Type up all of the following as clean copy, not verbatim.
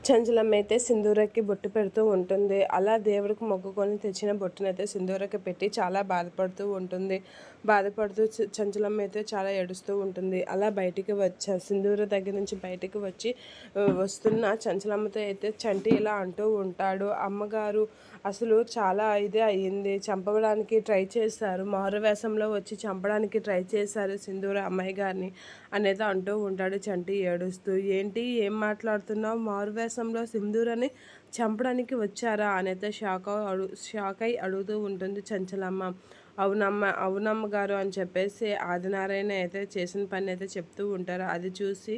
చంచలమ్మ అయితే సింధూరకి బొట్టు పెడుతూ ఉంటుంది. అలా దేవుడికి మొక్కుకొని తెచ్చిన బొట్టునైతే సింధూరకి పెట్టి చాలా బాధపడుతూ ఉంటుంది. బాధపడుతూ చంచలమ్మ అయితే చాలా ఏడుస్తూ ఉంటుంది. అలా బయటికి సింధూర దగ్గర నుంచి బయటికి వచ్చి వస్తున్న చంచలమ్మతో అయితే చంటి ఇలా అంటూ ఉంటాడు, అమ్మగారు అసలు చాలా ఇదే అయ్యింది, చంపడానికి ట్రై చేశారు, మారువేషంలో వచ్చి చంపడానికి ట్రై చేశారు సింధూర అమ్మాయి గారిని అనేది అంటూ ఉంటాడు చంటి ఏడుస్తూ. ఏంటి, ఏం మాట్లాడుతున్నావు, మారువేషంలో సింధూరని చంపడానికి వచ్చారా అనేది షాక్ అయి అడుగుతూ ఉంటుంది చంచలమ్మ. అవునమ్మ గారు అని చెప్పేసి ఆదినారాయణ అయితే చేసిన పని అయితే చెప్తూ ఉంటారు. అది చూసి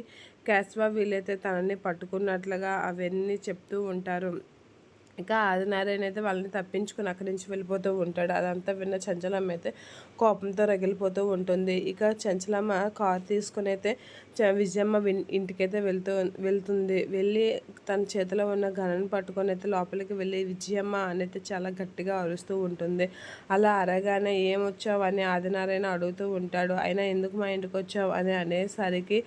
కేశవ వీళ్ళైతే తనని పట్టుకున్నట్లుగా అవన్నీ చెప్తూ ఉంటారు. ఇక ఆదినారాయణ అయితే వాళ్ళని తప్పించుకుని అక్కడి నుంచి వెళ్ళిపోతూ ఉంటాడు. అదంతా విన్న చంచలమ్మ అయితే కోపంతో రగిలిపోతూ ఉంటుంది. ఇక చంచలమ్మ కారు తీసుకుని అయితే విజయమ్మ ఇంటికైతే వెళ్తుంది. వెళ్ళి తన చేతిలో ఉన్న గనను పట్టుకొని అయితే లోపలికి వెళ్ళి విజయమ్మ అనేది చాలా గట్టిగా అరుస్తూ ఉంటుంది. అలా అరగానే ఏమొచ్చావు అని ఆదినారాయణ అడుగుతూ ఉంటాడు. అయినా ఎందుకు మా ఇంటికి వచ్చావు అని అనేసరికి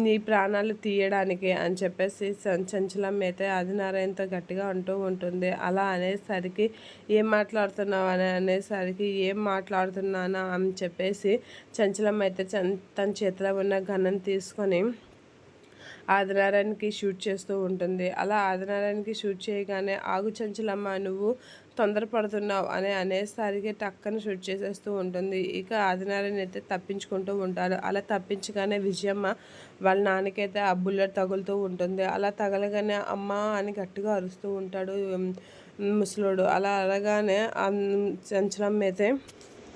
నీ ప్రాణాలు తీయడానికి అని చెప్పేసి చంచలమ్మ అయితే ఆదినారాయణతో గట్టిగా అంటూ ఉంటుంది. అలా అనేసరికి ఏం మాట్లాడుతున్నావు అని అనేసరికి ఏం మాట్లాడుతున్నానా అని చెప్పేసి చంచలమ్మ అయితే తన చేతిలో ఉన్న గన్ను తీసుకొని ఆదినారాయణకి షూట్ చేస్తూ ఉంటుంది. అలా ఆదినారాయణకి షూట్ చేయగానే ఆగు చంచలమ్మ, నువ్వు తొందరపడుతున్నావు అని అనేసరికి టక్కన షూట్ చేసేస్తూ ఉంటుంది. ఇక ఆదినారాయణ అయితే తప్పించుకుంటూ ఉంటాడు. అలా తప్పించగానే విజయమ్మ వాళ్ళ నాన్నకైతే ఆ బుల్లెట్ తగులుతూ ఉంటుంది. అలా తగలగానే అమ్మ అని గట్టిగా అరుస్తూ ఉంటాడు ముసలోడు. అలా అనగానే చంచలమ్మ అయితే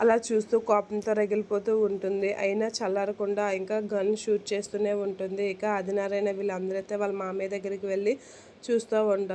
అలా చూస్తూ కోపంతో రగిలిపోతూ ఉంటుంది. అయినా చల్లారకుండా ఇంకా గన్ షూట్ చేస్తూనే ఉంటుంది. ఇక ఆదినారాయణ వీళ్ళందరైతే వాళ్ళ మామయ్య దగ్గరికి వెళ్ళి చూస్తూ ఉంటారు.